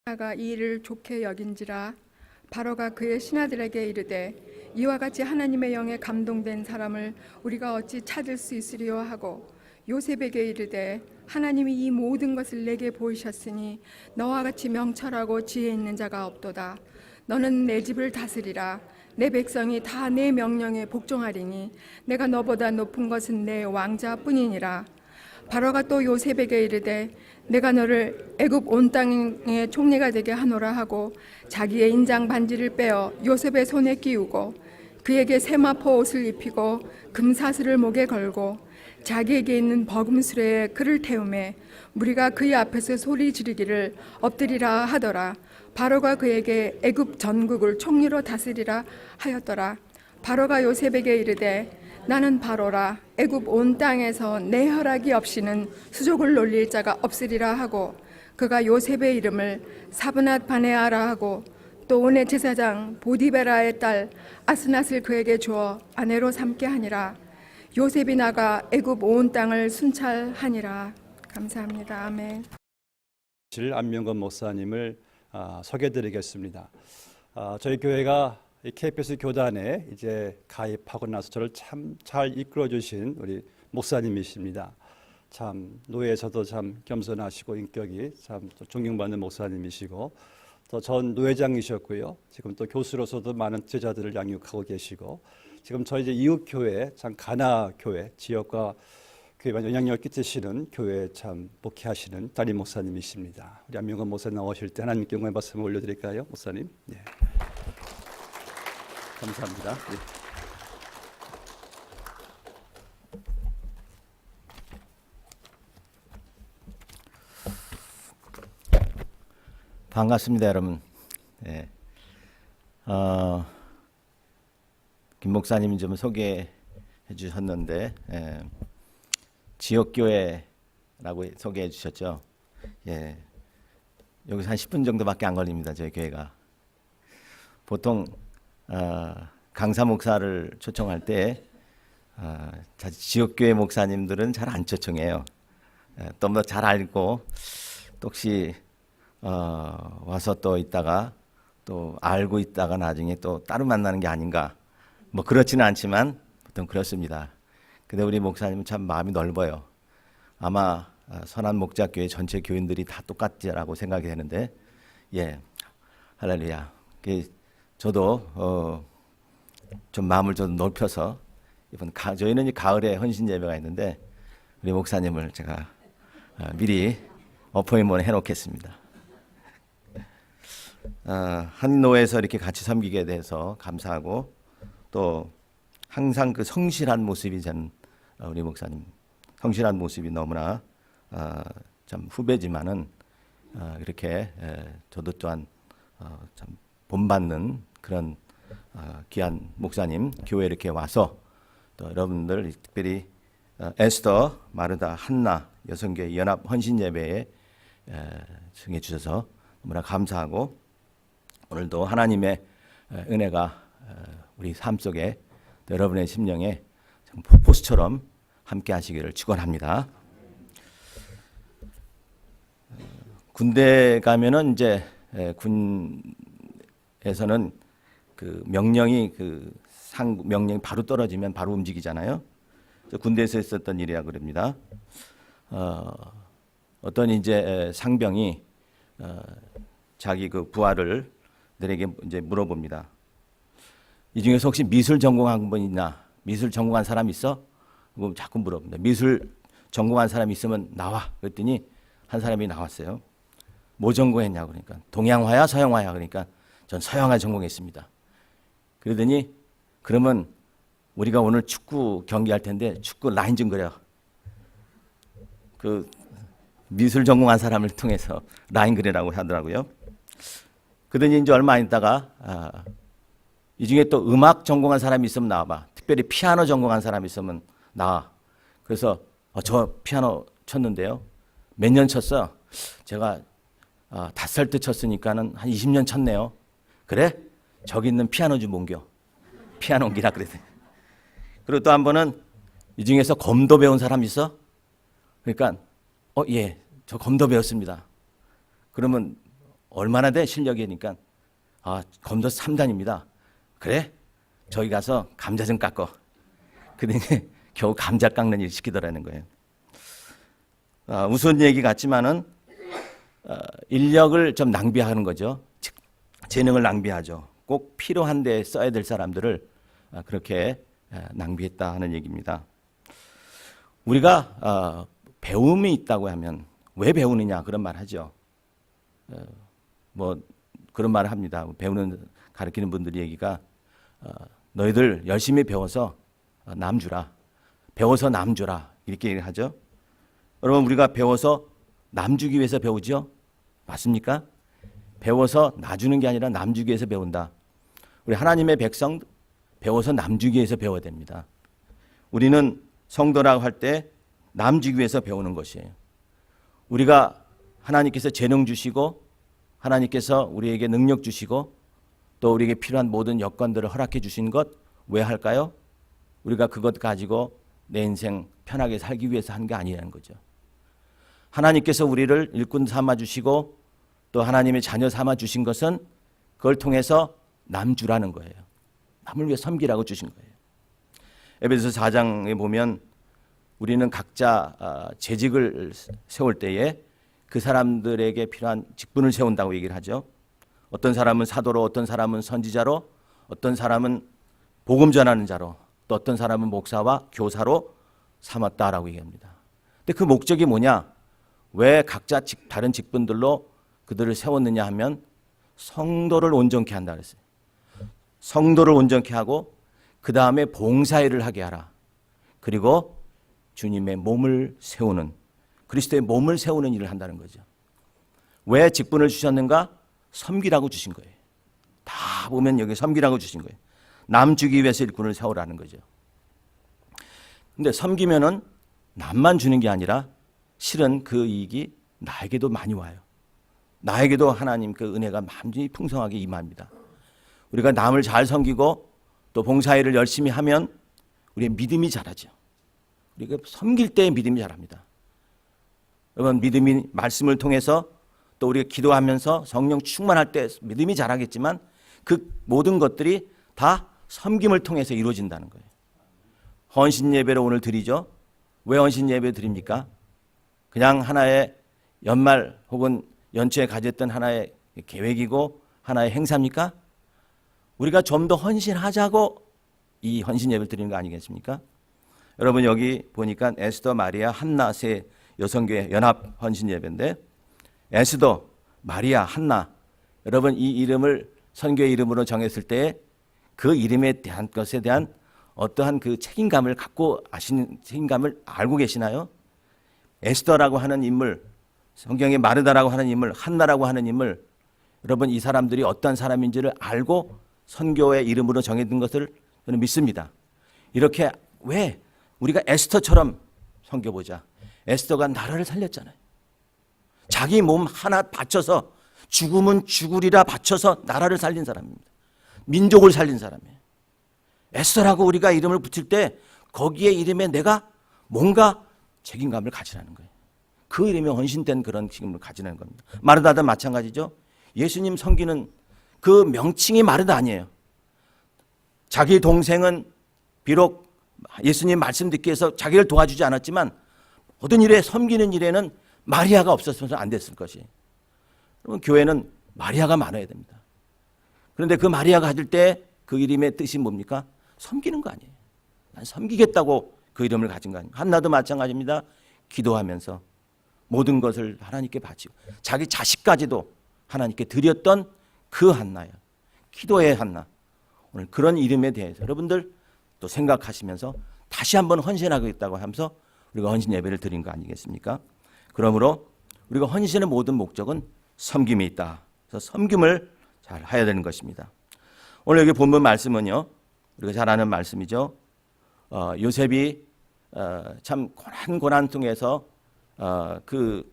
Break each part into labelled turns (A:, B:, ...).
A: 가 이 일을 좋게 여긴지라. 바로가 그의 신하들에게 이르되 이와 같이 하나님의 영에 감동된 사람을 우리가 어찌 찾을 수 있으리요 하고 요셉에게 이르되 하나님이 이 모든 것을 내게 보이셨으니 너와 같이 명철하고 지혜 있는 자가 없도다. 너는 내 집을 다스리라. 내 백성이 다 내 명령에 복종하리니 내가 너보다 높은 것은 내 왕자뿐이니라. 바로가 또 요셉에게 이르되 내가 너를 애굽 온 땅의 총리가 되게 하노라 하고 자기의 인장 반지를 빼어 요셉의 손에 끼우고 그에게 세마포 옷을 입히고 금사슬을 목에 걸고 자기에게 있는 버금수레에 그를 태우매 무리가 그의 앞에서 소리 지르기를 엎드리라 하더라. 바로가 그에게 애굽 전국을 총리로 다스리라 하였더라. 바로가 요셉에게 이르되 나는 바로라. 애굽 온 땅에서 내 허락이 없이는 수족을 놀릴 자가 없으리라 하고 그가 요셉의 이름을 사브낫 바네아라 하고 또 온의 제사장 보디베라의 딸 아스낫을 그에게 주어 아내로 삼게 하니라. 요셉이 나가 애굽 온 땅을 순찰하니라. 감사합니다. 아멘.
B: 안명건 목사님을 소개해드리겠습니다. 저희 교회가 KBS 교단에 이제 가입하고 나서 저를 참 잘 이끌어 주신 우리 목사님이십니다. 참 노예에서도 참 겸손하시고 인격이 참 존경받는 목사님이시고 또 전 노회장이셨고요. 지금 또 교수로서도 많은 제자들을 양육하고 계시고 지금 저희 이제 이웃 교회 참 가나 교회 지역과 교회에 영향력을 끼치시는 교회에 참 목회하시는 담임 목사님이십니다. 우리 안명건 목사님 나오실 때 하나님께 영광의 말씀을 올려드릴까요, 목사님? 네. 감사합니다. 네.
C: 반갑습니다, 여러분. 네. 김 목사님이 좀 소개해 주셨는데 지역교회라고 소개해 주셨죠. 예. 여기서 한 10분 정도밖에 안 걸립니다, 저희 교회가. 보통 강사 목사를 초청할 때 지역교회 목사님들은 잘 안 초청해요. 좀 더 잘 알고 또 혹시 와서 또 있다가 또 알고 있다가 나중에 또 따로 만나는 게 아닌가. 뭐 그렇지는 않지만 보통 그렇습니다. 근데 우리 목사님은 참 마음이 넓어요. 아마 선한 목자교회 전체 교인들이 다 똑같지라고 생각이 되는데, 예, 할렐루야. 저도 좀 마음을 좀 넓혀서 이번 저희는 이 가을에 헌신 예배가 있는데 우리 목사님을 제가 미리 어포인트먼 해놓겠습니다. 한노에서 이렇게 같이 섬기게 돼서 감사하고 또 항상 그 성실한 모습이 전 우리 목사님 성실한 모습이 너무나 참 후배지만은 이렇게 저도 또한 참 본받는 그런 귀한 목사님 교회 이렇게 와서 또 여러분들 특별히 에스더, 마르다, 한나 여성교회 연합 헌신 예배에 승해 주셔서 너무나 감사하고 오늘도 하나님의 은혜가 우리 삶 속에 여러분의 심령에 폭포수처럼 함께 하시기를 축원합니다. 군대 가면은 이제 군에서는 그 명령이 명령이 바로 떨어지면 바로 움직이잖아요. 군대에서 있었던 일이라 그럽니다. 어떤 이제 상병이 자기 그 부하들에게 이제 물어봅니다. 이 중에서 혹시 미술 전공한 분 있나? 미술 전공한 사람 있어? 그럼 자꾸 물어봅니다. 미술 전공한 사람 있으면 나와. 그랬더니 한 사람이 나왔어요. 뭐 전공했냐고 그러니까 동양화야 서양화야 그러니까 전 서양화 전공했습니다. 그러더니 그러면 우리가 오늘 축구 경기할 텐데 축구 라인 좀 그려. 그 미술 전공한 사람을 통해서 라인 그리라고 하더라고요. 그러더니 이제 얼마 안 있다가 이 중에 또 음악 전공한 사람이 있으면 나와봐. 특별히 피아노 전공한 사람이 있으면 나와. 그래서 저 피아노 쳤는데요. 몇 년 쳤어? 제가 5살 때 쳤으니까는 한 20년 쳤네요. 그래? 저기 있는 피아노 좀 옮겨. 피아노 옮기라 그랬더니. 그리고 또 한 번은 이 중에서 검도 배운 사람 있어? 그러니까 예, 저 검도 배웠습니다. 그러면 얼마나 돼 실력이니까 검도 3단입니다. 그래? 저기 가서 감자 좀 깎어. 그러더니 겨우 감자 깎는 일 시키더라는 거예요. 우스운 얘기 같지만은 인력을 좀 낭비하는 거죠. 즉 재능을 낭비하죠. 꼭 필요한 데 써야 될 사람들을 그렇게 낭비했다 하는 얘기입니다. 우리가 배움이 있다고 하면 왜 배우느냐 그런 말 하죠. 뭐 그런 말을 합니다. 배우는 가르치는 분들이 얘기가 너희들 열심히 배워서 남 주라. 배워서 남 주라. 이렇게 얘기하죠. 여러분 우리가 배워서 남 주기 위해서 배우죠? 맞습니까? 배워서 나 주는 게 아니라 남 주기 위해서 배운다. 우리 하나님의 백성 배워서 남 주기 위해서 배워야 됩니다. 우리는 성도라고 할 때 남 주기 위해서 배우는 것이에요. 우리가 하나님께서 재능 주시고 하나님께서 우리에게 능력 주시고 또 우리에게 필요한 모든 여건들을 허락해 주신 것 왜 할까요? 우리가 그것 가지고 내 인생 편하게 살기 위해서 한 게 아니라는 거죠. 하나님께서 우리를 일꾼 삼아 주시고 또 하나님의 자녀 삼아 주신 것은 그걸 통해서 남 주라는 거예요. 남을 위해 섬기라고 주신 거예요. 에베소서 4장에 보면 우리는 각자 재직을 세울 때에 그 사람들에게 필요한 직분을 세운다고 얘기를 하죠. 어떤 사람은 사도로, 어떤 사람은 선지자로, 어떤 사람은 복음 전하는 자로, 또 어떤 사람은 목사와 교사로 삼았다라고 얘기합니다. 근데 그 목적이 뭐냐? 왜 각자 다른 직분들로 그들을 세웠느냐 하면 성도를 온전케 한다 그랬어요. 성도를 온전케 하고 그 다음에 봉사일을 하게 하라. 그리고 주님의 몸을 세우는, 그리스도의 몸을 세우는 일을 한다는 거죠. 왜 직분을 주셨는가? 섬기라고 주신 거예요. 다 보면 여기 섬기라고 주신 거예요. 남 주기 위해서 일꾼을 세우라는 거죠. 근데 섬기면은 남만 주는 게 아니라 실은 그 이익이 나에게도 많이 와요. 나에게도 하나님 그 은혜가 많이 풍성하게 임합니다. 우리가 남을 잘 섬기고 또 봉사일을 열심히 하면 우리의 믿음이 자라죠. 우리가 섬길 때 믿음이 자랍니다. 여러분 믿음이 말씀을 통해서 또 우리가 기도하면서 성령 충만할 때 믿음이 자라겠지만 그 모든 것들이 다 섬김을 통해서 이루어진다는 거예요. 헌신 예배를 오늘 드리죠. 왜 헌신 예배 드립니까? 그냥 하나의 연말 혹은 연초에 가졌던 하나의 계획이고 하나의 행사입니까? 우리가 좀 더 헌신하자고 이 헌신 예배를 드리는 거 아니겠습니까? 여러분 여기 보니까 에스더, 마리아, 한나 세 여성교회 연합 헌신 예배인데 에스더, 마리아, 한나 여러분 이 이름을 선교의 이름으로 정했을 때 그 이름에 대한 것에 대한 어떠한 그 책임감을 갖고 책임감을 알고 계시나요? 에스더라고 하는 인물, 성경에 마르다라고 하는 인물, 한나라고 하는 인물 여러분 이 사람들이 어떤 사람인지를 알고 선교의 이름으로 정해둔 것을 저는 믿습니다. 이렇게 왜 우리가 에스더처럼 섬겨보자. 에스더가 나라를 살렸잖아요. 자기 몸 하나 바쳐서 죽으면 죽으리라 바쳐서 나라를 살린 사람입니다. 민족을 살린 사람이에요. 에스더라고 우리가 이름을 붙일 때 거기에 이름에 내가 뭔가 책임감을 가지라는 거예요. 그 이름에 헌신된 그런 책임을 가지라는 겁니다. 마르다도 마찬가지죠. 예수님 섬기는 그 명칭이 마르다 아니에요. 자기 동생은 비록 예수님 말씀 듣기 위해서 자기를 도와주지 않았지만 모든 일에 섬기는 일에는 마리아가 없었으면 안 됐을 것이. 그러면 교회는 마리아가 많아야 됩니다. 그런데 그 마리아가 가질 때 그 이름의 뜻이 뭡니까? 섬기는 거 아니에요. 난 섬기겠다고 그 이름을 가진 거 아니에요. 한나도 마찬가지입니다. 기도하면서 모든 것을 하나님께 바치고 자기 자식까지도 하나님께 드렸던 그 한나예요. 기도의 한나. 오늘 그런 이름에 대해서 여러분들 또 생각하시면서 다시 한번 헌신하겠다고 하면서 우리가 헌신 예배를 드린 거 아니겠습니까? 그러므로 우리가 헌신의 모든 목적은 섬김이 있다. 그래서 섬김을 잘 해야 되는 것입니다. 오늘 여기 본문 말씀은요. 우리가 잘 아는 말씀이죠. 요셉이 참 고난 통해서 그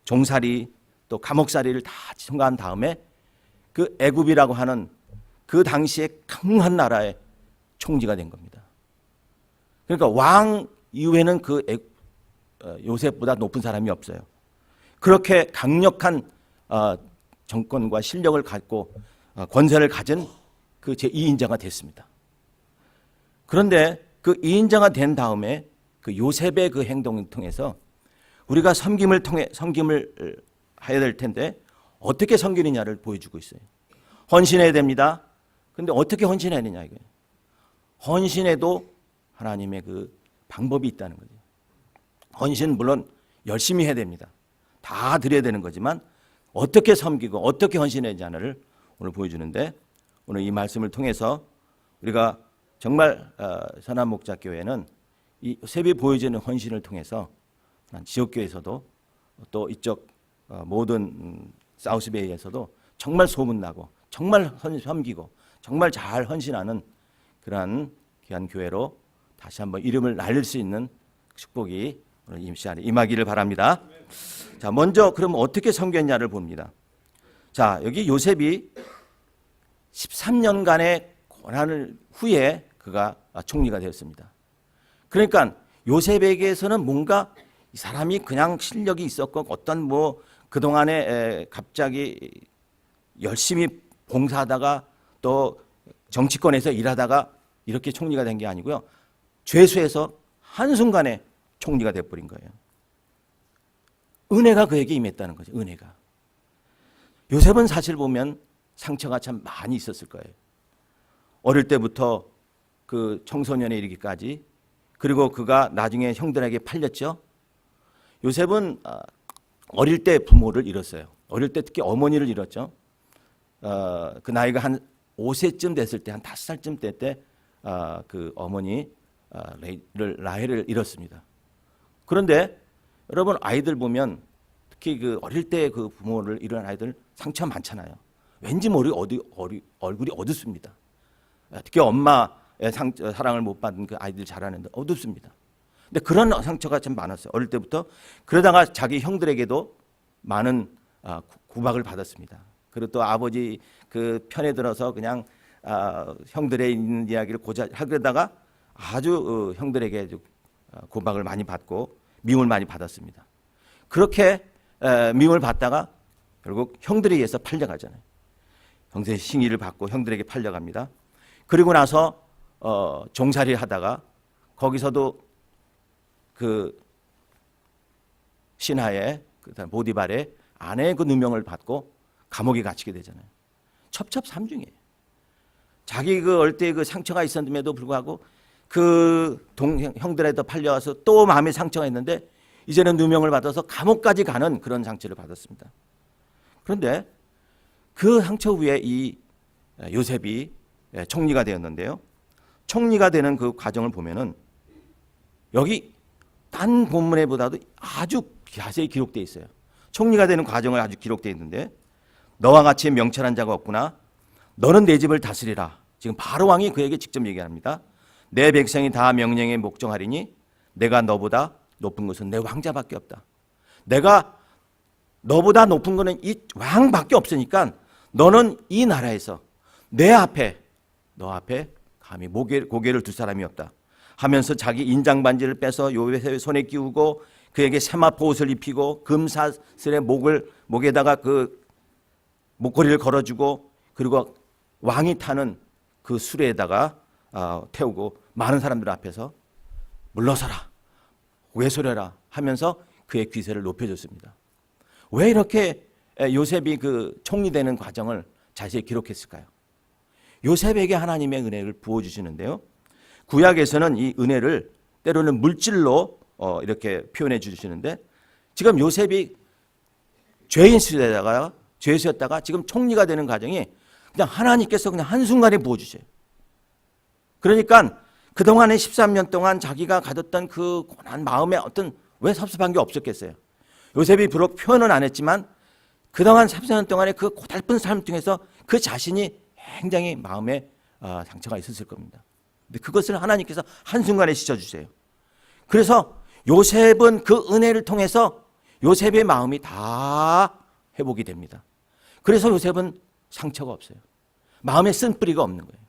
C: 종살이 또 감옥살이를 다 통과한 다음에 그 애굽이라고 하는 그 당시에 강한 나라의 총리가 된 겁니다. 그러니까 왕 이후에는 그 요셉보다 높은 사람이 없어요. 그렇게 강력한 정권과 실력을 갖고 권세를 가진 그 제2인자가 됐습니다. 그런데 그 2인자가 된 다음에 그 요셉의 그 행동을 통해서 우리가 섬김을 해야 될 텐데 어떻게 섬기느냐를 보여주고 있어요. 헌신해야 됩니다. 근데 어떻게 헌신해야 되냐 이거예요. 헌신해도 하나님의 그 방법이 있다는 거죠. 헌신 물론 열심히 해야 됩니다. 다 드려야 되는 거지만 어떻게 섬기고 어떻게 헌신해야 되냐를 오늘 보여주는데, 오늘 이 말씀을 통해서 우리가 정말 선한목자교회는 이 요셉이 보여주는 헌신을 통해서 지역교회에서도 또 이쪽 모든 사우스베이에서도 정말 소문나고 정말 섬기고 정말 잘 헌신하는 그러한 귀한 교회로 다시 한번 이름을 날릴 수 있는 축복이 오늘 임하기를 바랍니다. 자, 먼저 그럼 어떻게 섬겼냐를 봅니다. 자, 여기 요셉이 13년간의 고난을 후에 그가 총리가 되었습니다. 그러니까 요셉에게서는 뭔가 이 사람이 그냥 실력이 있었고 어떤 뭐 그동안에 갑자기 열심히 봉사하다가 또 정치권에서 일하다가 이렇게 총리가 된 게 아니고요. 죄수에서 한순간에 총리가 돼버린 거예요. 은혜가 그에게 임했다는 거죠. 은혜가. 요셉은 사실 보면 상처가 참 많이 있었을 거예요. 어릴 때부터 그 청소년에 이르기까지, 그리고 그가 나중에 형들에게 팔렸죠. 요셉은 어릴 때 부모를 잃었어요. 어릴 때 특히 어머니를 잃었죠. 그 나이가 한 5세쯤 됐을 때, 한 5살쯤 될 때 그 어머니 라헬을 잃었습니다. 그런데 여러분, 아이들 보면 특히 그 어릴 때 그 부모를 잃은 아이들 상처 많잖아요. 왠지 모르게 얼굴이 어둡습니다. 특히 엄마의 사랑을 못 받은 그 아이들 자라는데 어둡습니다. 근데 그런 상처가 참 많았어요. 어릴 때부터. 그러다가 자기 형들에게도 많은 구박을 받았습니다. 그리고 또 아버지 그 편에 들어서 그냥 형들의 있는 이야기를 고자하려다가 아주 형들에게 구박을 많이 받고 미움을 많이 받았습니다. 그렇게 미움을 받다가 결국 형들에 의해서 팔려가잖아요. 형제 싱의를 받고 형들에게 팔려갑니다. 그리고 나서 종살이를 하다가 거기서도 그 신하의 그다음 보디발의 아내의 그 누명을 받고 감옥에 갇히게 되잖아요. 첩첩산중이에요. 자기 그 어릴 때 그 상처가 있었음에도 불구하고 그 형들에도 팔려와서 또 마음에 상처가 있는데 이제는 누명을 받아서 감옥까지 가는 그런 상처를 받았습니다. 그런데 그 상처 후에 이 요셉이 총리가 되었는데요. 총리가 되는 그 과정을 보면은 여기 딴 본문에보다도 아주 자세히 기록되어 있어요. 총리가 되는 과정을 아주 기록되어 있는데, 너와 같이 명철한 자가 없구나. 너는 내 집을 다스리라. 지금 바로 왕이 그에게 직접 얘기합니다. 내 백성이 다 명령에 목종하리니 내가 너보다 높은 것은 내 왕자밖에 없다. 내가 너보다 높은 것은 이 왕밖에 없으니까 너는 이 나라에서 너 앞에 감히 고개를 둘 사람이 없다 하면서 자기 인장 반지를 빼서 요셉의 손에 끼우고 그에게 세마포 옷을 입히고 금사슬의 목에다가 그 목걸이를 걸어주고, 그리고 왕이 타는 그 수레에다가 태우고 많은 사람들 앞에서 물러서라, 외소려라 하면서 그의 귀세를 높여줬습니다. 왜 이렇게 요셉이 그 총리되는 과정을 자세히 기록했을까요? 요셉에게 하나님의 은혜를 부어주시는데요. 구약에서는 이 은혜를 때로는 물질로 이렇게 표현해 주시는데, 지금 요셉이 죄수였다가 지금 총리가 되는 과정이 그냥 하나님께서 그냥 한순간에 부어주셔요. 그러니까 그동안의 13년 동안 자기가 가졌던 그 고난 마음에 왜 섭섭한 게 없었겠어요? 요셉이 비록 표현은 안 했지만 그동안 13년 동안의 그 고달픈 삶 중에서 그 자신이 굉장히 마음에 상처가 있었을 겁니다. 근데 그것을 하나님께서 한순간에 씻어주세요. 그래서 요셉은 그 은혜를 통해서 요셉의 마음이 다 회복이 됩니다. 그래서 요셉은 상처가 없어요. 마음에 쓴뿌리가 없는 거예요.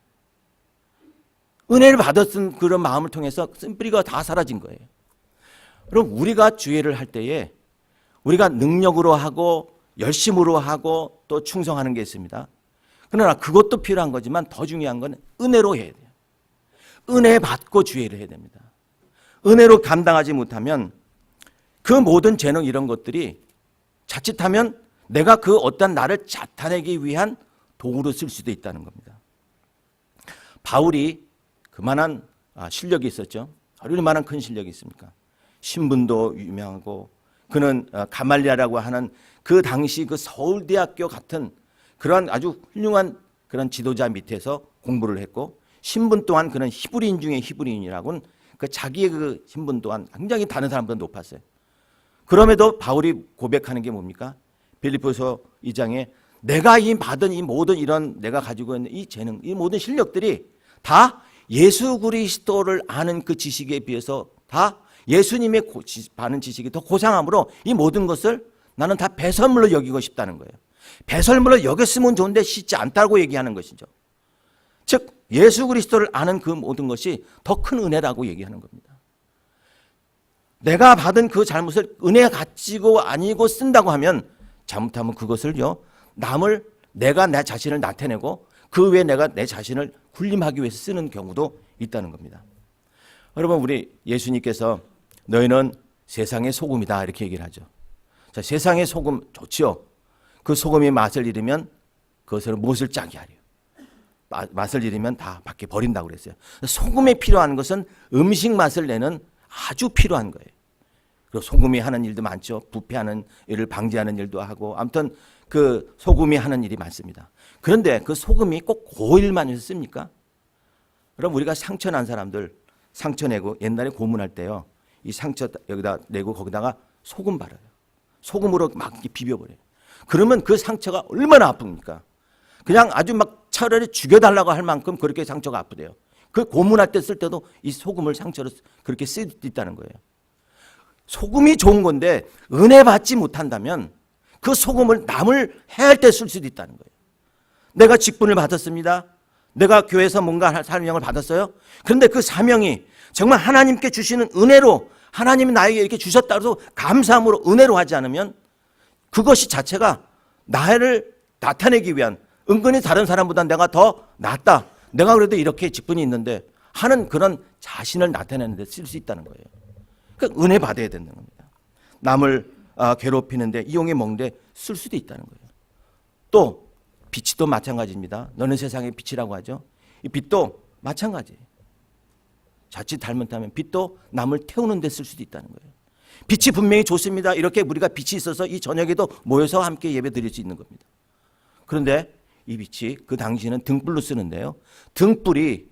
C: 은혜를 받았던 그런 마음을 통해서 쓴뿌리가 다 사라진 거예요. 그럼 우리가 주의를 할 때에 우리가 능력으로 하고 열심으로 하고 또 충성하는 게 있습니다. 그러나 그것도 필요한 거지만 더 중요한 건 은혜로 해야 돼요. 은혜 받고 주의를 해야 됩니다. 은혜로 감당하지 못하면 그 모든 재능 이런 것들이 자칫하면 내가 그 어떤 나를 나타내기 위한 도구로 쓸 수도 있다는 겁니다. 바울이 그만한 실력이 있었죠. 얼마나 큰 실력이 있습니까? 신분도 유명하고 그는 가말리아라고 하는 그 당시 그 서울대학교 같은 그런 아주 훌륭한 그런 지도자 밑에서 공부를 했고 신분 또한 그는 히브리인 중에 히브리인이라고는 그 자기의 그 신분 또한 굉장히 다른 사람보다 높았어요. 그럼에도 바울이 고백하는 게 뭡니까? 빌립보서 2장에 내가 이 받은 이 모든 이런 내가 가지고 있는 이 재능, 이 모든 실력들이 다 예수 그리스도를 아는 그 지식에 비해서 다 예수님의 받은 지식이 더 고상함으로 이 모든 것을 나는 다 배설물로 여기고 싶다는 거예요. 배설물로 여겼으면 좋은데 쉽지 않다고 얘기하는 것이죠. 즉 예수 그리스도를 아는 그 모든 것이 더 큰 은혜라고 얘기하는 겁니다. 내가 받은 그 잘못을 은혜 가지고 아니고 쓴다고 하면 잘못하면 그것을요 내가 내 자신을 나타내고 그 외에 내가 내 자신을 군림하기 위해서 쓰는 경우도 있다는 겁니다. 여러분 우리 예수님께서 너희는 세상의 소금이다 이렇게 얘기를 하죠. 자, 세상의 소금 좋지요. 그 소금이 맛을 잃으면 그것을 무엇을 짜게 하려. 맛을 잃으면 다 밖에 버린다고 그랬어요. 소금에 필요한 것은 음식 맛을 내는 아주 필요한 거예요. 그리고 소금이 하는 일도 많죠. 부패하는 일을 방지하는 일도 하고 아무튼 그 소금이 하는 일이 많습니다. 그런데 그 소금이 꼭 고일만 해서 씁니까? 그럼 우리가 상처 난 사람들 상처 내고 옛날에 고문할 때요. 이 상처 여기다 내고 거기다가 소금 바르요. 소금으로 막 이렇게 비벼버려요. 그러면 그 상처가 얼마나 아픕니까? 그냥 아주 막 차라리 죽여달라고 할 만큼 그렇게 상처가 아프대요. 그 고문할 때 쓸 때도 이 소금을 상처로 그렇게 쓸 수 있다는 거예요. 소금이 좋은 건데 은혜 받지 못한다면 그 소금을 남을 해할 때 쓸 수도 있다는 거예요. 내가 직분을 받았습니다. 내가 교회에서 뭔가 사명을 받았어요. 그런데 그 사명이 정말 하나님께 주시는 은혜로 하나님이 나에게 이렇게 주셨다고 해서 감사함으로 은혜로 하지 않으면 그것이 자체가 나를 나타내기 위한 은근히 다른 사람보다 내가 더 낫다. 내가 그래도 이렇게 직분이 있는데 하는 그런 자신을 나타내는 데 쓸 수 있다는 거예요. 그러니까 은혜 받아야 된다는 겁니다. 남을 괴롭히는데 이용해 먹는데 쓸 수도 있다는 거예요. 또 빛이 또 마찬가지입니다. 너는 세상의 빛이라고 하죠. 이 빛도 마찬가지예요. 자칫 잘못하면 빛도 남을 태우는 데 쓸 수도 있다는 거예요. 빛이 분명히 좋습니다. 이렇게 우리가 빛이 있어서 이 저녁에도 모여서 함께 예배 드릴 수 있는 겁니다. 그런데 이 빛이 그 당시에는 등불로 쓰는데요. 등불이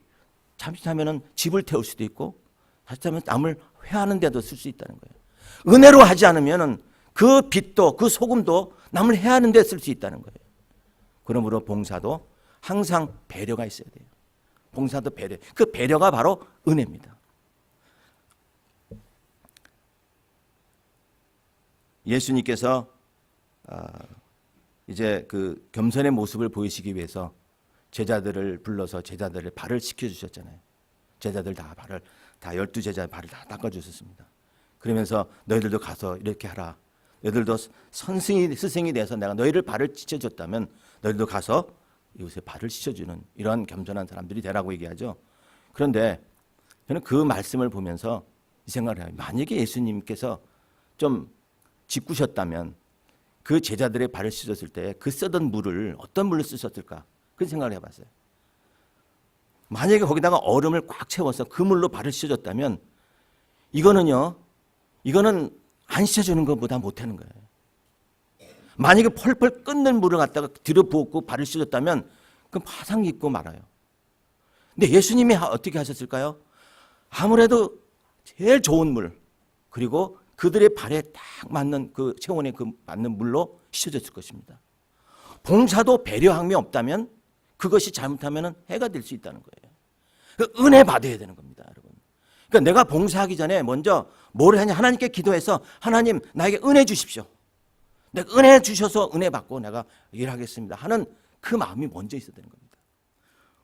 C: 잠시하면은 집을 태울 수도 있고 잠시하면 남을 회하는 데도 쓸 수 있다는 거예요. 은혜로 하지 않으면은 그 빛도 그 소금도 남을 해하는 데 쓸 수 있다는 거예요. 그러므로 봉사도 항상 배려가 있어야 돼요. 봉사도 배려. 그 배려가 바로 은혜입니다. 예수님께서 이제 그 겸손의 모습을 보이시기 위해서 제자들을 불러서 제자들의 발을 씻겨주셨잖아요. 제자들 다 발을 다 12제자 발을 다 닦아주셨습니다. 그러면서 너희들도 가서 이렇게 하라. 너희들도 스승이 돼서 내가 너희를 발을 씻겨줬다면 너희들도 가서 이곳에 발을 씻어주는 이러한 겸손한 사람들이 되라고 얘기하죠. 그런데 저는 그 말씀을 보면서 이 생각을 해요. 만약에 예수님께서 좀 짓구셨다면 그 제자들의 발을 씻었을 때 그 쓰던 물을 어떤 물로 쓰셨을까? 그런 생각을 해봤어요. 만약에 거기다가 얼음을 꽉 채워서 그 물로 발을 씻어줬다면 이거는 안 씻어주는 것보다 못하는 거예요. 만약에 펄펄 끓는 물을 갖다가 들여부었고 발을 씻었다면 그럼 화상 입고 말아요. 근데 예수님이 어떻게 하셨을까요? 아무래도 제일 좋은 물 그리고 그들의 발에 딱 맞는 그 체온에 그 맞는 물로 씻어졌을 것입니다. 봉사도 배려함이 없다면 그것이 잘못하면 해가 될 수 있다는 거예요. 은혜 받아야 되는 겁니다, 여러분. 그러니까 내가 봉사하기 전에 먼저 뭘 하냐 하나님께 기도해서 하나님 나에게 은혜 주십시오. 내가 은혜 주셔서 은혜 받고 내가 일하겠습니다 하는 그 마음이 먼저 있어야 되는 겁니다.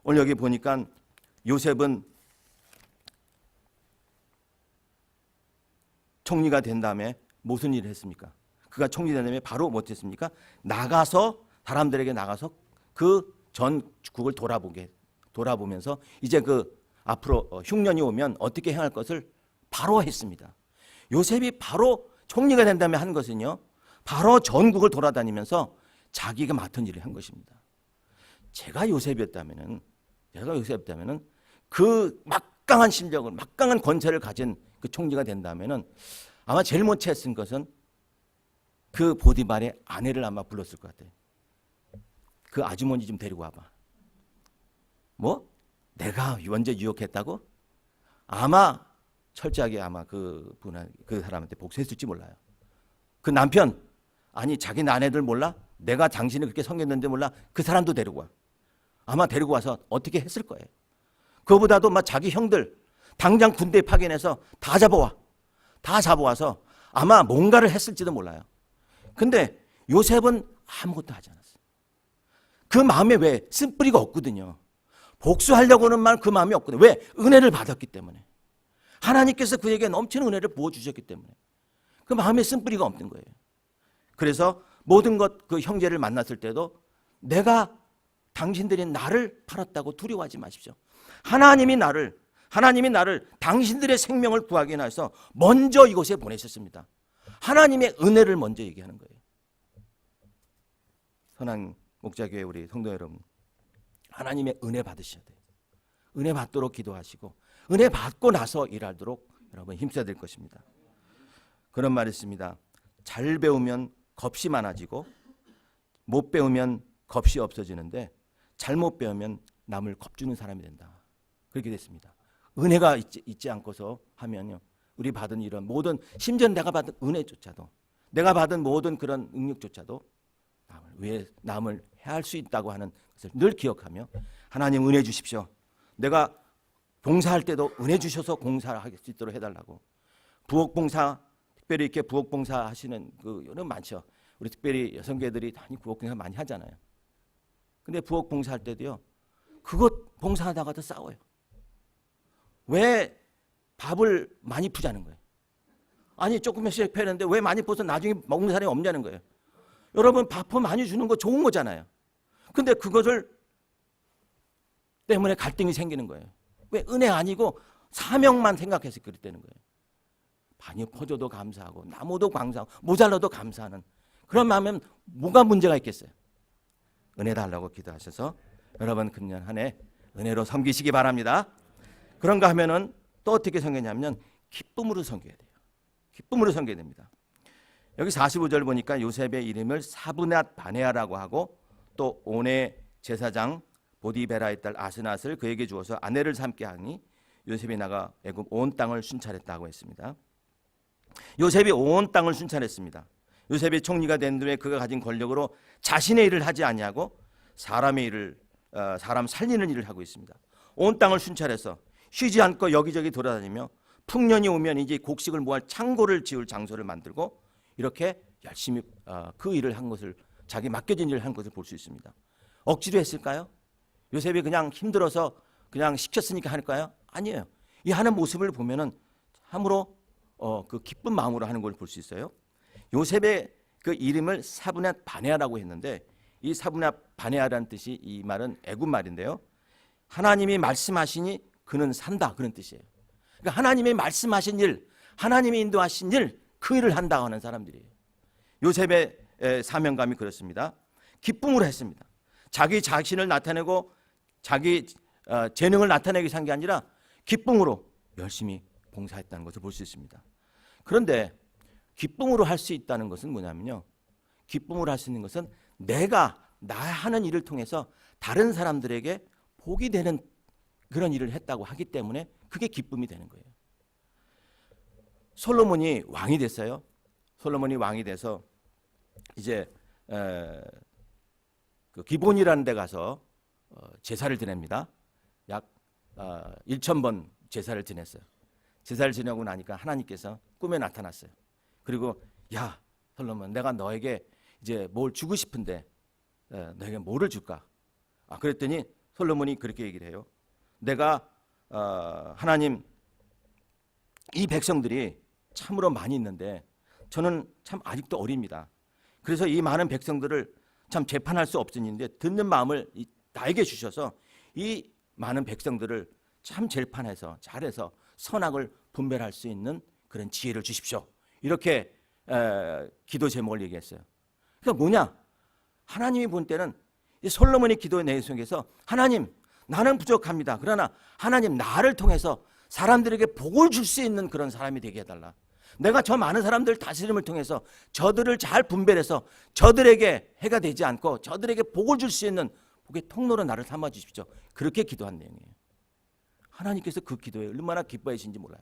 C: 오늘 여기 보니까 요셉은 총리가 된 다음에 무슨 일을 했습니까? 그가 총리 된 다음에 바로 못했습니까? 나가서 사람들에게 나가서 그 전국을 돌아보면서 이제 그 앞으로 흉년이 오면 어떻게 행할 것을 바로 했습니다. 요셉이 바로 총리가 된 다음에 한 것은요, 바로 전국을 돌아다니면서 자기가 맡은 일을 한 것입니다. 제가 요셉이었다면은 그 막강한 심력을, 막강한 권세를 가진 그 총리가 된다면은 아마 제일 먼저 했은 것은 그 보디발의 아내를 아마 불렀을 것 같아요. 그 아주머니 좀 데리고 와봐. 뭐? 내가 먼저 유혹했다고? 아마 철저하게 아마 그 사람한테 복수했을지 몰라요. 그 남편, 아니 자기 아내들 몰라? 내가 당신을 그렇게 섬겼는데 몰라? 그 사람도 데리고 와. 아마 데리고 와서 어떻게 했을 거예요. 그거보다도 막 자기 형들 당장 군대 파견해서 다 잡아와서 아마 뭔가를 했을지도 몰라요. 근데 요셉은 아무것도 하지 않았어요. 그 마음에 왜 쓴뿌리가 없거든요. 복수하려고는 말 그 마음이 없거든요. 왜? 은혜를 받았기 때문에. 하나님께서 그에게 넘치는 은혜를 부어주셨기 때문에. 그 마음에 쓴뿌리가 없는 거예요. 그래서 모든 것, 그 형제를 만났을 때도 내가 당신들이 나를 팔았다고 두려워하지 마십시오. 하나님이 나를 당신들의 생명을 구하기 위해서 먼저 이곳에 보내셨습니다. 하나님의 은혜를 먼저 얘기하는 거예요. 선한 목자교회 우리 성도 여러분, 하나님의 은혜 받으셔야 돼요. 은혜 받도록 기도하시고 은혜 받고 나서 일하도록 여러분 힘써야 될 것입니다. 그런 말이 있습니다. 잘 배우면 겁이 많아지고 못 배우면 겁이 없어지는데 잘못 배우면 남을 겁주는 사람이 된다. 그렇게 됐습니다. 은혜가 있지 않고서 하면요, 우리 받은 이런 모든, 심지어 내가 받은 은혜조차도, 내가 받은 모든 그런 능력조차도 남을 해할 수 있다고 하는 것을 늘 기억하며 하나님 은혜 주십시오. 내가 봉사할 때도 은혜 주셔서 공사를 할 수 있도록 해달라고. 부엌봉사, 특별히 이렇게 부엌봉사 하시는 그 여러 많죠. 우리 특별히 여성계들이 많이 부엌봉사 많이 하잖아요. 근데 부엌봉사할 때도요, 그것 봉사하다가도 싸워요. 왜 밥을 많이 푸자는 거예요? 아니 조금씩 패는데 왜 많이 퍼서 나중에 먹는 사람이 없냐는 거예요. 여러분 밥 많이 주는 거 좋은 거잖아요. 근데 그것을 때문에 갈등이 생기는 거예요. 왜? 은혜 아니고 사명만 생각해서 그랬다는 거예요. 많이 퍼줘도 감사하고 나무도 감사하고 모자라도 감사하는 그런 마음은 뭐가 문제가 있겠어요. 은혜 달라고 기도하셔서 여러분 금년 한 해 은혜로 섬기시기 바랍니다. 그런가 하면은 또 어떻게 섬기냐면 기쁨으로 섬겨야 돼요. 기쁨으로 섬겨야 됩니다. 여기 45절 보니까 요셉의 이름을 사브낫 바네아라고 하고 또 온의 제사장 보디베라의 딸 아스낫을 그에게 주어서 아내를 삼게 하니 요셉이 나가 애굽 온 땅을 순찰했다고 했습니다. 요셉이 온 땅을 순찰했습니다. 요셉이 총리가 된 후에 그가 가진 권력으로 자신의 일을 하지 아니하고 사람의 일을, 사람 살리는 일을 하고 있습니다. 온 땅을 순찰해서 쉬지 않고 여기저기 돌아다니며 풍년이 오면 이제 곡식을 모을 창고를 지을 장소를 만들고 이렇게 열심히 그 일을 한 것을, 자기 맡겨진 일을 한 것을 볼 수 있습니다. 억지로 했을까요? 요셉이 그냥 힘들어서 그냥 시켰으니까 할까요? 아니에요. 이 하는 모습을 보면은 참으로 그 기쁜 마음으로 하는 걸 볼 수 있어요. 요셉의 그 이름을 사브낫 바네아라고 했는데 이 사브낫 바네아라는 뜻이, 이 말은 애굽 말인데요. 하나님이 말씀하시니 그는 산다, 그런 뜻이에요. 그러니까 하나님이 말씀하신 일, 하나님이 인도하신 일, 그 일을 한다고 하는 사람들이에요. 요셉의 사명감이 그렇습니다. 기쁨으로 했습니다. 자기 자신을 나타내고 자기 재능을 나타내기 위한 게 아니라 기쁨으로 열심히 봉사했다는 것을 볼 수 있습니다. 그런데 기쁨으로 할 수 있다는 것은 뭐냐면요, 기쁨으로 할 수 있는 것은 내가 나 하는 일을 통해서 다른 사람들에게 복이 되는 그런 일을 했다고 하기 때문에 그게 기쁨이 되는 거예요. 솔로몬이 왕이 됐어요. 솔로몬이 왕이 돼서 이제 그 기본이라는 데 가서 제사를 지냅니다. 약 1,000번 제사를 지냈어요. 제사를 지내고 나니까 하나님께서 꿈에 나타났어요. 그리고 야 솔로몬, 내가 너에게 이제 뭘 주고 싶은데 너에게 뭐를 줄까? 그랬더니 솔로몬이 그렇게 얘기를 해요. 내가 하나님, 이 백성들이 참으로 많이 있는데 저는 참 아직도 어립니다. 그래서 이 많은 백성들을 참 재판할 수 없으니데 듣는 마음을 나에게 주셔서 이 많은 백성들을 참 재판해서 잘해서 선악을 분별할 수 있는 그런 지혜를 주십시오. 이렇게 기도 제목을 얘기했어요. 그러니까 뭐냐? 하나님이 본 때는 이 솔로몬의 기도의 내용 속에서 하나님, 나는 부족합니다. 그러나 하나님, 나를 통해서 사람들에게 복을 줄 수 있는 그런 사람이 되게 해달라. 내가 저 많은 사람들 다스림을 통해서 저들을 잘 분별해서 저들에게 해가 되지 않고 저들에게 복을 줄 수 있는 복의 통로로 나를 삼아 주십시오. 그렇게 기도한 내용이에요. 하나님께서 그 기도에 얼마나 기뻐하시는지 몰라요.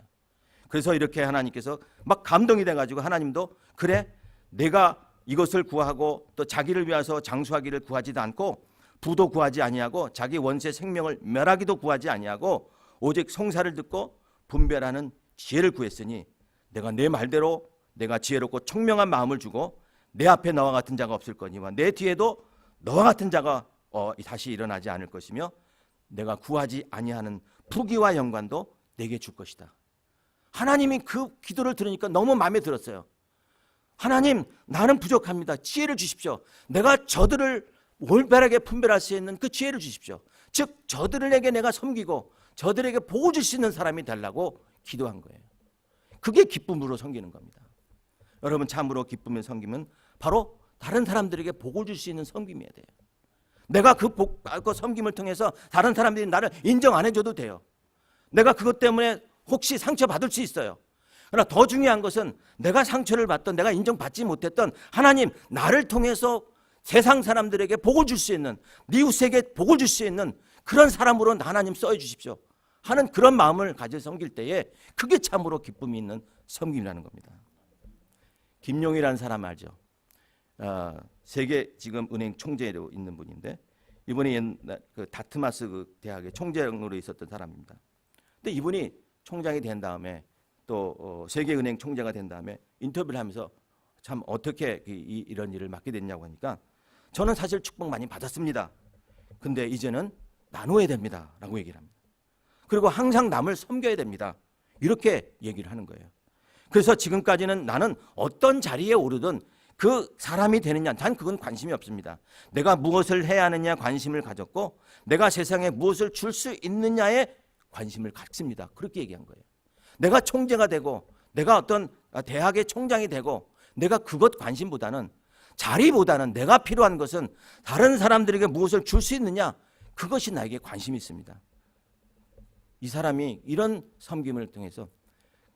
C: 그래서 이렇게 하나님께서 막 감동이 돼가지고 하나님도 그래, 내가 이것을 구하고 또 자기를 위해서 장수하기를 구하지도 않고 부도 구하지 아니하고 자기 원수의 생명을 멸하기도 구하지 아니하고 오직 송사를 듣고 분별하는 지혜를 구했으니 내가 내 말대로 내가 지혜롭고 총명한 마음을 주고 내 앞에 너와 같은 자가 없을 거니와 내 뒤에도 너와 같은 자가 다시 일어나지 않을 것이며 내가 구하지 아니하는 부귀와 영광도 내게 줄 것이다. 하나님이 그 기도를 들으니까 너무 마음에 들었어요. 하나님, 나는 부족합니다. 지혜를 주십시오. 내가 저들을 올바르게 분별할 수 있는 그 지혜를 주십시오. 즉 저들에게 내가 섬기고 저들에게 복을 줄 수 있는 사람이 되려고 기도한 거예요. 그게 기쁨으로 섬기는 겁니다. 여러분, 참으로 기쁨의 섬김은 바로 다른 사람들에게 복을 줄 수 있는 섬김이어야 돼요. 내가 그 복과 섬김을 통해서 다른 사람들이 나를 인정 안 해줘도 돼요. 내가 그것 때문에 혹시 상처받을 수 있어요. 그러나 더 중요한 것은 내가 상처를 받던, 내가 인정받지 못했던 하나님, 나를 통해서 세상 사람들에게 복을 줄 수 있는, 이웃에게 복을 줄 수 있는 그런 사람으로 하나님 써주십시오 하는 그런 마음을 가져 섬길 때에 그게 참으로 기쁨이 있는 섬김이라는 겁니다. 김용이라는 사람 알죠? 세계 지금 은행 총재로 있는 분인데 이분이 옛날 그 다트마스 그 대학의 총재로 있었던 사람입니다. 근데 이분이 총장이 된 다음에 또 세계은행 총재가 된 다음에 인터뷰를 하면서 참 어떻게 이런 일을 맡게 됐냐고 하니까 저는 사실 축복 많이 받았습니다. 근데 이제는 나눠야 됩니다 라고 얘기를 합니다. 그리고 항상 남을 섬겨야 됩니다. 이렇게 얘기를 하는 거예요. 그래서 지금까지는 나는 어떤 자리에 오르든 그 사람이 되느냐, 난 그건 관심이 없습니다. 내가 무엇을 해야 하느냐 관심을 가졌고 내가 세상에 무엇을 줄 수 있느냐에 관심을 갖습니다. 그렇게 얘기한 거예요. 내가 총재가 되고 내가 어떤 대학의 총장이 되고 내가 그것 관심보다는, 자리보다는 내가 필요한 것은 다른 사람들에게 무엇을 줄 수 있느냐, 그것이 나에게 관심이 있습니다. 이 사람이 이런 섬김을 통해서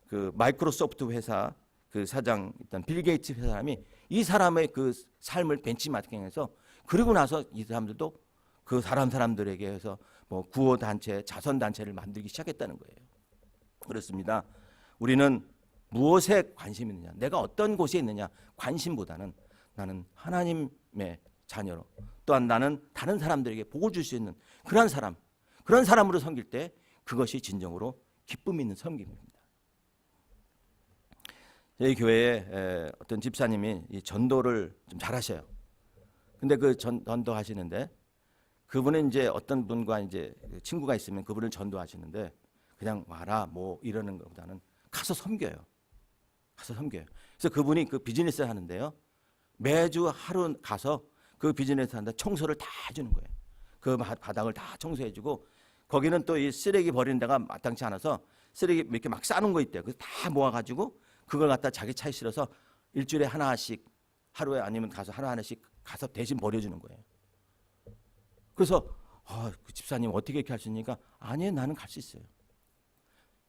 C: 그 마이크로소프트 회사 그 사장 일단 빌 게이츠 사람이 이 사람의 그 삶을 벤치마킹해서 그리고 나서 이 사람들도 그 사람들에게 해서 뭐 구호 단체, 자선 단체를 만들기 시작했다는 거예요. 그렇습니다. 우리는 무엇에 관심이 있느냐, 내가 어떤 곳에 있느냐 관심보다는 나는 하나님의 자녀로, 또한 나는 다른 사람들에게 복을 줄 수 있는 그런 사람으로 섬길 때 그것이 진정으로 기쁨 있는 섬김입니다. 저희 교회에 어떤 집사님이 이 전도를 좀 잘하셔요. 근데 그 전도하시는데 그분은 이제 어떤 분과 이제 친구가 있으면 그분을 전도하시는데 그냥 와라 뭐 이러는 것보다는 가서 섬겨요. 가서 섬겨요. 그래서 그분이 그 비즈니스를 하는데요. 매주 하루 가서 그 비즈니스 하는데 청소를 다 해주는 거예요. 그 바닥을 다 청소해주고 거기는 또 이 쓰레기 버리는 데가 마땅치 않아서 쓰레기 이렇게 막 싸놓은 거 있대요. 그래서 다 모아가지고 그걸 갖다 자기 차에 실어서 일주일에 하나씩, 하루에 아니면 가서 하나씩 가서 대신 버려주는 거예요. 그래서 그 집사님 어떻게 이렇게 할 수 있습니까? 아니에요, 나는 갈 수 있어요.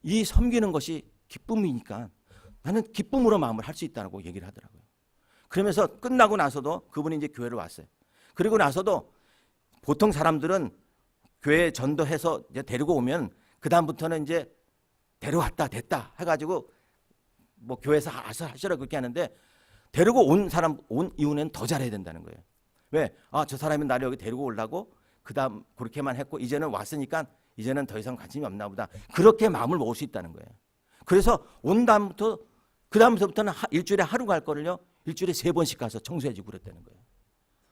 C: 이 섬기는 것이 기쁨이니까 나는 기쁨으로 마음을 할 수 있다고 얘기를 하더라고요. 그러면서 끝나고 나서도 그분이 이제 교회로 왔어요. 그리고 나서도 보통 사람들은 교회 전도해서 이제 데리고 오면 그 다음부터는 이제 데려왔다 됐다 해가지고 뭐 교회에서 하시라 그렇게 하는데 데리고 온 이후는 더 잘해야 된다는 거예요. 왜? 저 사람이 나를 여기 데리고 오려고 그다음 그렇게만 했고 이제는 왔으니까 이제는 더 이상 관심이 없나 보다. 그렇게 마음을 먹을 수 있다는 거예요. 그래서 온 다음부터 그다음부터는 일주일에 하루 갈 거를요. 일주일에 3번씩 가서 청소해주고 그랬다는 거예요.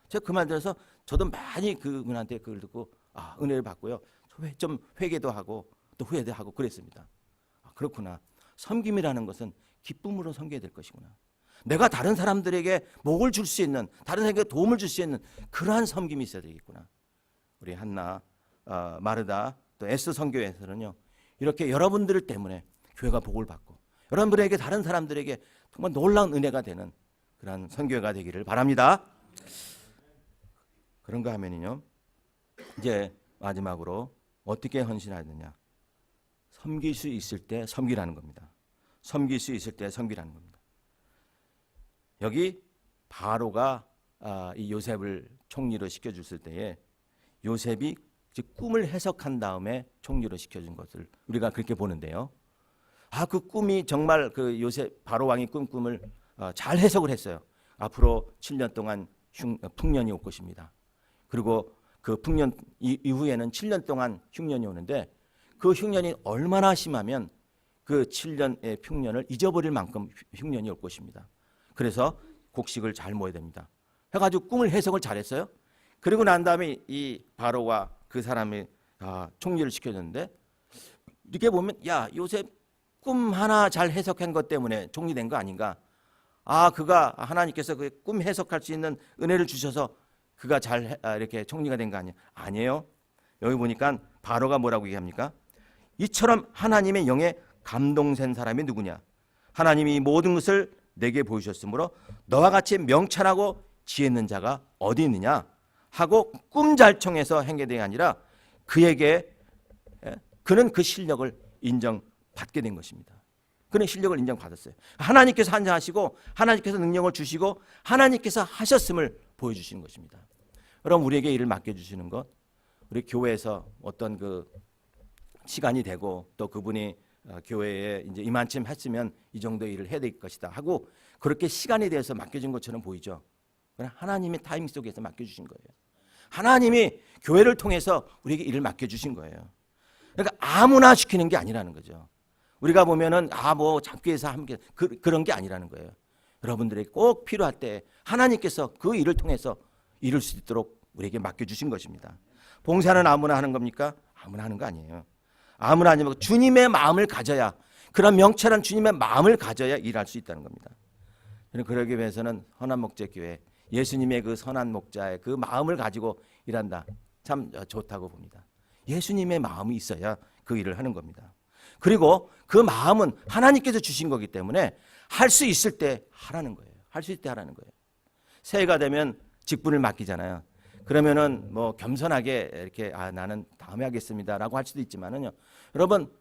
C: 제가 그 말 들어서 저도 많이 그분한테 그걸 듣고 은혜를 받고요. 좀 회개도 하고 또 후회도 하고 그랬습니다. 그렇구나. 섬김이라는 것은 기쁨으로 섬겨야 될 것이구나. 내가 다른 사람들에게 목을 줄 수 있는, 다른 사람에게 도움을 줄 수 있는 그러한 섬김이 있어야 되겠구나. 우리 한나, 마르다, 또 에스더 선교회에서는요, 이렇게 여러분들 때문에 교회가 복을 받고 여러분들에게 다른 사람들에게 정말 놀라운 은혜가 되는 그런 선교회가 되기를 바랍니다. 그런가 하면요, 이제 마지막으로 어떻게 헌신하느냐. 섬길 수 있을 때 섬기라는 겁니다. 섬길 수 있을 때 섬기라는 겁니다. 여기 바로가 이 요셉을 총리로 시켜줬을 때에 요셉이 꿈을 해석한 다음에 총리로 시켜준 것을 우리가 그렇게 보는데요. 그 꿈이 정말 그 요셉 바로 왕이 꿈을 잘 해석을 했어요. 앞으로 7년 동안 풍년이 올 것입니다. 그리고 그 풍년 이후에는 7년 동안 흉년이 오는데 그 흉년이 얼마나 심하면 그 7년의 풍년을 잊어버릴 만큼 흉년이 올 것입니다. 그래서 곡식을 잘 모아야 됩니다. 해가지고 꿈을 해석을 잘했어요. 그리고 난 다음에 이 바로가 그 사람이 총리를 시켜줬는데, 이렇게 보면 야, 요셉 꿈 하나 잘 해석한 것 때문에 총리된 거 아닌가? 그가 하나님께서 그 꿈 해석할 수 있는 은혜를 주셔서 그가 잘 이렇게 총리가 된 거 아니에요? 아니에요. 여기 보니까 바로가 뭐라고 얘기합니까? 이처럼 하나님의 영에 감동된 사람이 누구냐? 하나님이 이 모든 것을 내게 보여주셨으므로 너와 같이 명철하고 지혜 있는 자가 어디 있느냐 하고 꿈 잘 청해서 행게 된 게 아니라 그는 그 실력을 인정받게 된 것입니다. 그는 실력을 인정받았어요. 하나님께서 한자하시고 하나님께서 능력을 주시고 하나님께서 하셨음을 보여주시는 것입니다. 그럼 우리에게 일을 맡겨주시는 것, 우리 교회에서 어떤 그 시간이 되고 또 그분이 교회에 이제 이만큼 했으면 이 정도 일을 해야 될 것이다 하고 그렇게 시간에 대해서 맡겨진 것처럼 보이죠. 그러나 하나님의 타이밍 속에서 맡겨주신 거예요. 하나님이 교회를 통해서 우리에게 일을 맡겨주신 거예요. 그러니까 아무나 시키는 게 아니라는 거죠. 우리가 보면은 뭐 잡기에서 함께 그런 게 아니라는 거예요. 여러분들에게 꼭 필요할 때 하나님께서 그 일을 통해서 이룰 수 있도록 우리에게 맡겨주신 것입니다. 봉사는 아무나 하는 겁니까? 아무나 하는 거 아니에요. 아무나 아니면 주님의 마음을 가져야, 그런 명철한 주님의 마음을 가져야 일할 수 있다는 겁니다. 그러기 위해서는 선한목자교회, 예수님의 그 선한 목자의 그 마음을 가지고 일한다. 참 좋다고 봅니다. 예수님의 마음이 있어야 그 일을 하는 겁니다. 그리고 그 마음은 하나님께서 주신 거기 때문에 할 수 있을 때 하라는 거예요. 할 수 있을 때 하라는 거예요. 새해가 되면 직분을 맡기잖아요. 그러면은 뭐 겸손하게 이렇게 나는 다음에 하겠습니다라고 할 수도 있지만은요. 여러분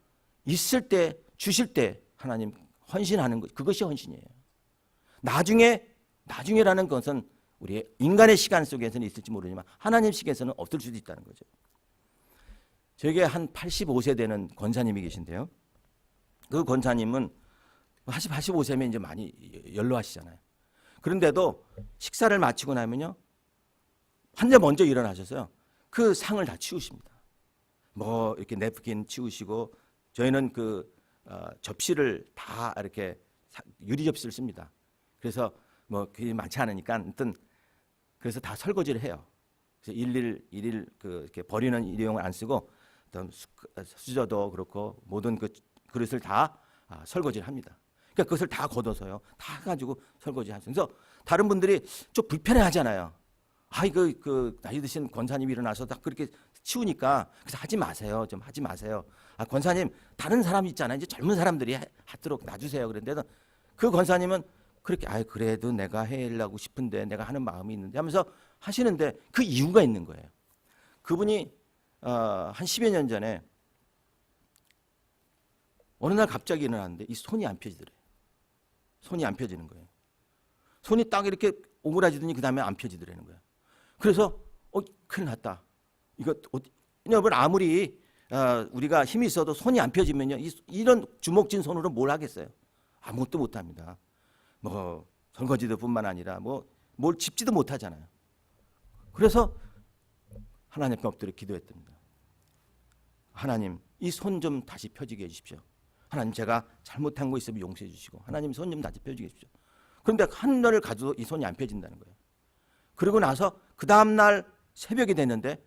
C: 있을 때 주실 때 하나님 헌신하는 것, 그것이 헌신이에요. 나중에라는 것은 우리 인간의 시간 속에서는 있을지 모르지만 하나님 시간에서는 없을 수도 있다는 거죠. 저에게 한 85세 되는 권사님이 계신데요. 그 권사님은 85세면 이제 많이 연로하시잖아요. 그런데도 식사를 마치고 나면요. 한 대 먼저 일어나셔서요. 그 상을 다 치우십니다. 뭐 이렇게 냅킨 치우시고 저희는 그 접시를 다 이렇게 유리 접시를 씁니다. 그래서 뭐 그게 많지 않으니까 아무튼 그래서 다 설거지를 해요. 그래서 일일 그 이렇게 버리는 일회용을 안 쓰고 수저도 그렇고 모든 그 그릇을 다 설거지를 합니다. 그러니까 그것을 다 걷어서요. 다 가지고 설거지 하세요. 그래서 다른 분들이 좀 불편해하잖아요. 그 나이 드신 권사님이 일어나서 다 그렇게 치우니까 그래서 하지 마세요. 좀 하지 마세요. 권사님 다른 사람 있잖아요. 이제 젊은 사람들이 하도록 놔주세요. 그런데도 그 권사님은 그렇게 그래도 내가 해려고 싶은데 내가 하는 마음이 있는데 하면서 하시는데 그 이유가 있는 거예요. 그분이 한 10여 년 전에 어느 날 갑자기 일어났는데 이 손이 안 펴지더래요. 손이 안 펴지는 거예요. 손이 딱 이렇게 오그라지더니 그 다음에 안 펴지더라는 거예요. 그래서 큰일 났다. 여러분 아무리 우리가 힘이 있어도 손이 안 펴지면요 이런 주먹진 손으로 뭘 하겠어요? 아무것도 못 합니다. 뭐 설거지도 뿐만 아니라 뭘 짚지도 못 하잖아요. 그래서 하나님 앞에 엎드려 기도했답니다. 하나님 이 손 좀 다시 펴지게 해주십시오. 하나님 제가 잘못한 거 있으면 용서해 주시고 하나님 손 좀 다시 펴지게 해주십시오. 그런데 한 날을 가도 이 손이 안 펴진다는 거예요. 그리고 나서 그 다음날 새벽이 됐는데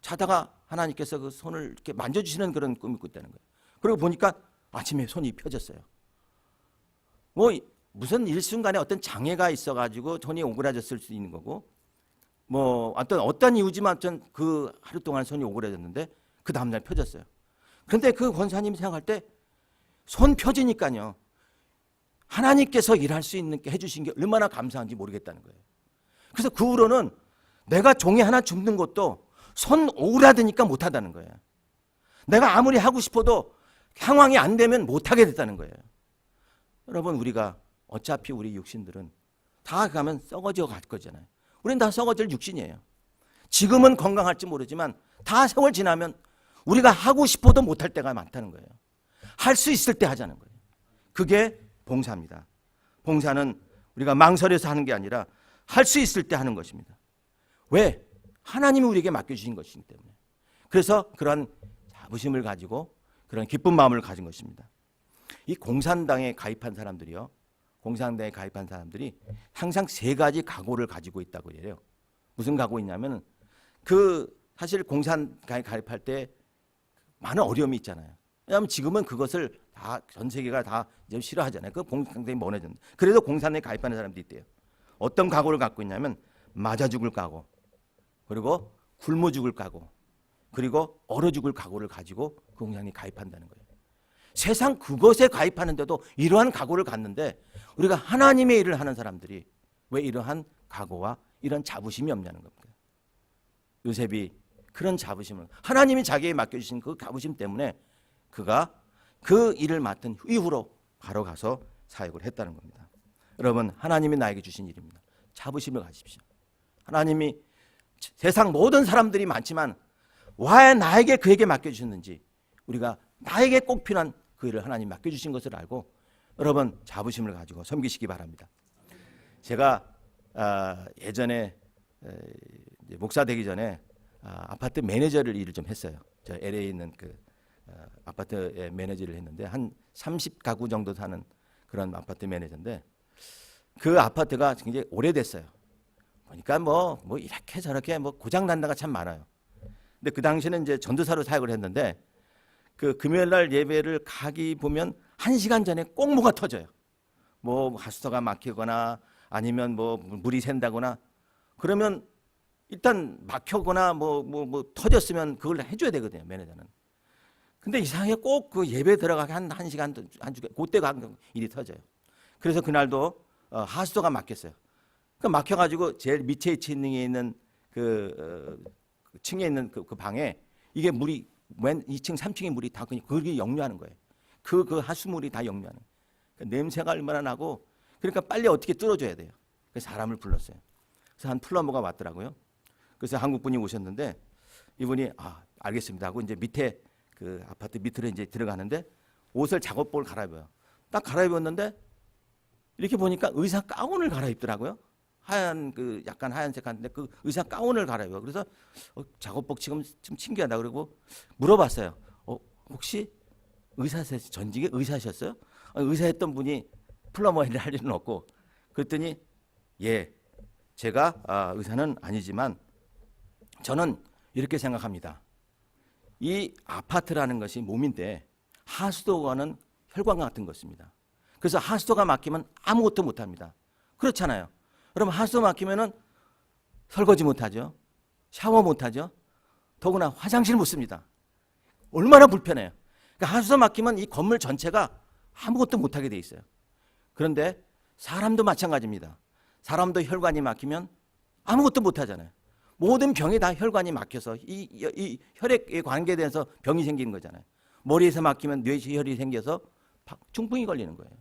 C: 자다가 하나님께서 그 손을 이렇게 만져주시는 그런 꿈을 꿨다는 거예요. 그리고 보니까 아침에 손이 펴졌어요. 무슨 일순간에 어떤 장애가 있어가지고 손이 오그라졌을 수 있는 거고, 뭐 어떤 이유지만 그 하루 동안 손이 오그라졌는데 그 다음날 펴졌어요. 그런데 그 권사님이 생각할 때 손 펴지니까요, 하나님께서 일할 수 있는 게 해주신 게 얼마나 감사한지 모르겠다는 거예요. 그래서 그 후로는 내가 종이 하나 줍는 것도 손 오그라드니까 못하다는 거예요. 내가 아무리 하고 싶어도 상황이 안 되면 못하게 됐다는 거예요. 여러분, 우리가 어차피 우리 육신들은 다 가면 썩어져 갈 거잖아요. 우리는 다 썩어질 육신이에요. 지금은 건강할지 모르지만 다 세월 지나면 우리가 하고 싶어도 못할 때가 많다는 거예요. 할 수 있을 때 하자는 거예요. 그게 봉사입니다. 봉사는 우리가 망설여서 하는 게 아니라 할 수 있을 때 하는 것입니다. 왜? 하나님이 우리에게 맡겨주신 것이기 때문에. 그래서 그런 자부심을 가지고 그런 기쁜 마음을 가진 것입니다. 이 공산당에 가입한 사람들이요, 공산당에 가입한 사람들이 항상 세 가지 각오를 가지고 있다고 해요. 무슨 각오 있냐면, 사실 공산당에 가입할 때 많은 어려움이 있잖아요. 왜냐하면 지금은 그것을 다 전 세계가 다 이제 싫어하잖아요. 그 공산당이 원해졌는데. 그래도 공산당에 가입하는 사람들이 있대요. 어떤 각오를 갖고 있냐면, 맞아 죽을 각오, 그리고 굶어 죽을 각오, 그리고 얼어 죽을 각오를 가지고 그 공산당에 가입한다는 거예요. 세상 그것에 가입하는데도 이러한 각오를 갖는데, 우리가 하나님의 일을 하는 사람들이 왜 이러한 각오와 이런 자부심이 없냐는 겁니다. 요셉이 그런 자부심을, 하나님이 자기에게 맡겨주신 그 자부심 때문에 그가 그 일을 맡은 이후로 바로 가서 사역을 했다는 겁니다. 여러분, 하나님이 나에게 주신 일입니다. 자부심을 가지십시오. 하나님이 세상 모든 사람들이 많지만 왜 나에게 그에게 맡겨주셨는지, 우리가 나에게 꼭 필요한 그 일을 하나님 맡겨주신 것을 알고 여러분 자부심을 가지고 섬기시기 바랍니다. 제가 예전에 목사 되기 전에 아파트 매니저를 일을 좀 했어요. 저 LA에 있는 그 아파트의 매니저를 했는데 한 30가구 정도 사는 그런 아파트 매니저인데, 그 아파트가 굉장히 오래됐어요. 보니까 뭐 이렇게 저렇게 고장 난다가 참 많아요. 근데 그 당시에는 이제 전도사로 사역을 했는데, 그 금요일 날 예배를 가기 보면 1시간 전에 꼭 뭐가 터져요. 뭐 하수도가 막히거나 아니면 뭐 물이 샌다거나, 그러면 일단 막혀거나 뭐 터졌으면 그걸 해줘야 되거든요, 매니저는. 근데 이상하게 꼭 그 예배 들어가기 한 1시간 그때가 일이 터져요. 그래서 그날도 하수도가 막혔어요. 그 막혀가지고 제일 밑에 층에 있는 층에 있는 그 방에 이게 물이 맨 2층, 3층의 물이 다 그게 역류하는 거예요. 그 하수물이 다 역류하는. 냄새가 얼마나 나고, 그러니까 빨리 어떻게 뚫어줘야 돼요. 그래서 사람을 불렀어요. 그래서 한 플럼버가 왔더라고요. 그래서 한국 분이 오셨는데, 이분이 알겠습니다 하고 이제 밑에 그 아파트 밑으로 이제 들어가는데 옷을 작업복을 갈아입어요. 딱 갈아입었는데 이렇게 보니까 의사 가운을 갈아입더라고요. 하얀 약간 하얀색 한데 그 의사 가운을 갈아입어요. 그래서 작업복 지금 좀 신기하다 그러고 물어봤어요. 혹시 전직에 의사셨어요? 의사였던 분이 플러머 일을 할 일은 없고, 그랬더니 예, 제가 의사는 아니지만 저는 이렇게 생각합니다. 이 아파트라는 것이 몸인데 하수도와는 혈관 같은 것입니다. 그래서 하수도가 막히면 아무것도 못합니다. 그렇잖아요. 그럼 하수도 막히면은 설거지 못하죠. 샤워 못하죠. 더구나 화장실 못 씁니다. 얼마나 불편해요. 그러니까 하수도 막히면 이 건물 전체가 아무것도 못하게 돼 있어요. 그런데 사람도 마찬가지입니다. 사람도 혈관이 막히면 아무것도 못하잖아요. 모든 병이 다 혈관이 막혀서 이 혈액에 관계돼서 병이 생기는 거잖아요. 머리에서 막히면 뇌혈이 생겨서 중풍이 걸리는 거예요.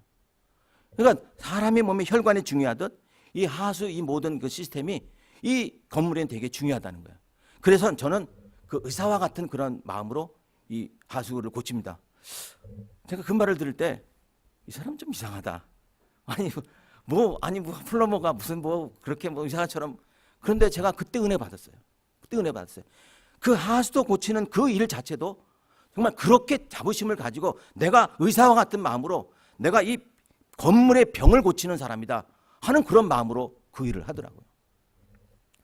C: 그러니까 사람의 몸에 혈관이 중요하듯 이 하수, 이 모든 그 시스템이 이 건물에는 되게 중요하다는 거예요. 그래서 저는 그 의사와 같은 그런 마음으로 이 하수를 고칩니다. 제가 그 말을 들을 때 이 사람 좀 이상하다. 아니 플러머가 무슨 그렇게 의사처럼. 그런데 제가 그때 은혜 받았어요. 그 하수도 고치는 그 일 자체도 정말 그렇게 자부심을 가지고 내가 의사와 같은 마음으로 내가 이 건물의 병을 고치는 사람이다 하는 그런 마음으로 그 일을 하더라고요.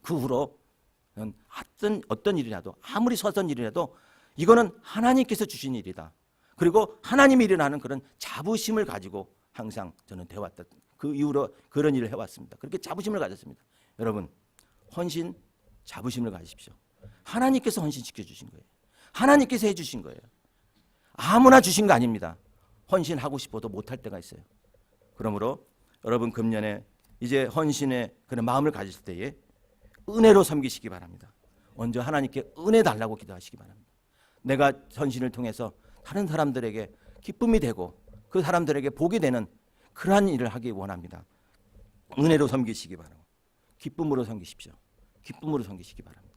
C: 그 후로 어떤 일이라도, 아무리 서선 일이라도 이거는 하나님께서 주신 일이다. 그리고 하나님이 일어나는 그런 자부심을 가지고 항상 저는 되어왔다. 그 이후로 그런 일을 해왔습니다. 그렇게 자부심을 가졌습니다. 여러분, 헌신 자부심을 가지십시오. 하나님께서 헌신시켜 주신 거예요. 하나님께서 해주신 거예요. 아무나 주신 거 아닙니다. 헌신하고 싶어도 못할 때가 있어요. 그러므로 여러분 금년에 이제 헌신의 그런 마음을 가질 때에 은혜로 섬기시기 바랍니다. 먼저 하나님께 은혜 달라고 기도하시기 바랍니다. 내가 헌신을 통해서 다른 사람들에게 기쁨이 되고 그 사람들에게 복이 되는 그러한 일을 하기 원합니다. 은혜로 섬기시기 바라고 기쁨으로 섬기십시오. 기쁨으로 섬기시기 바랍니다.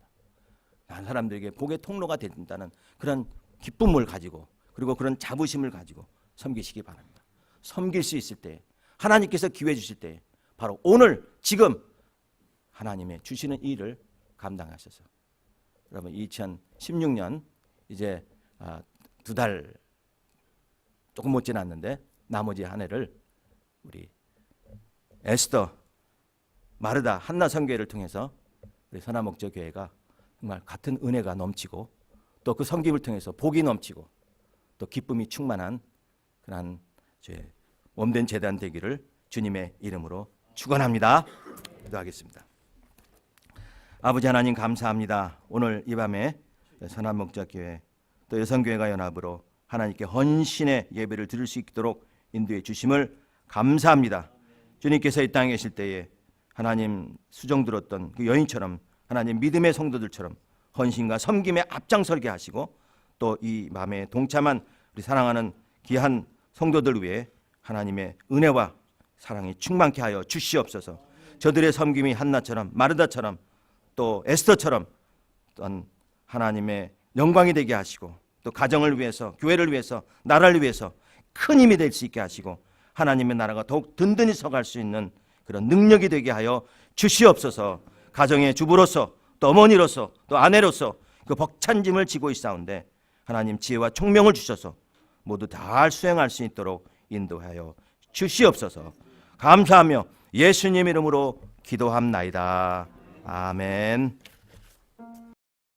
C: 다른 사람들에게 복의 통로가 된다는 그런 기쁨을 가지고 그리고 그런 자부심을 가지고 섬기시기 바랍니다. 섬길 수 있을 때 하나님께서 기회 주실 때 바로 오늘 지금 하나님의 주시는 일을 감당하셔서 여러분 2016년 이제 2달 조금 못 지났는데 나머지 한 해를 우리 에스더, 마르다, 한나 선교회를 통해서 우리 선화목적교회가 정말 같은 은혜가 넘치고 또 그 섬김을 통해서 복이 넘치고 또 기쁨이 충만한 그러한 몸된 재단 되기를 주님의 이름으로 축원합니다. 기도하겠습니다. 아버지 하나님 감사합니다. 오늘 이 밤에 선화목적교회 또 여성교회가 연합으로 하나님께 헌신의 예배를 드릴 수 있도록 인도해 주심을 감사합니다. 주님께서 이 땅에 계실 때에 하나님 수종 들었던 그 여인처럼 하나님 믿음의 성도들처럼 헌신과 섬김에 앞장서게 하시고 또 이 마음에 동참한 우리 사랑하는 귀한 성도들 위해 하나님의 은혜와 사랑이 충만케 하여 주시옵소서. 저들의 섬김이 한나처럼 마르다처럼 또 에스더처럼 또한 하나님의 영광이 되게 하시고 또 가정을 위해서 교회를 위해서 나라를 위해서 큰 힘이 될 수 있게 하시고 하나님의 나라가 더욱 든든히 서갈 수 있는 그런 능력이 되게 하여 주시옵소서. 가정의 주부로서 또 어머니로서 또 아내로서 그 벅찬 짐을 지고 있사온데 하나님 지혜와 총명을 주셔서 모두 다 수행할 수 있도록 인도하여 주시옵소서. 감사하며 예수님 이름으로 기도합나이다. 아멘.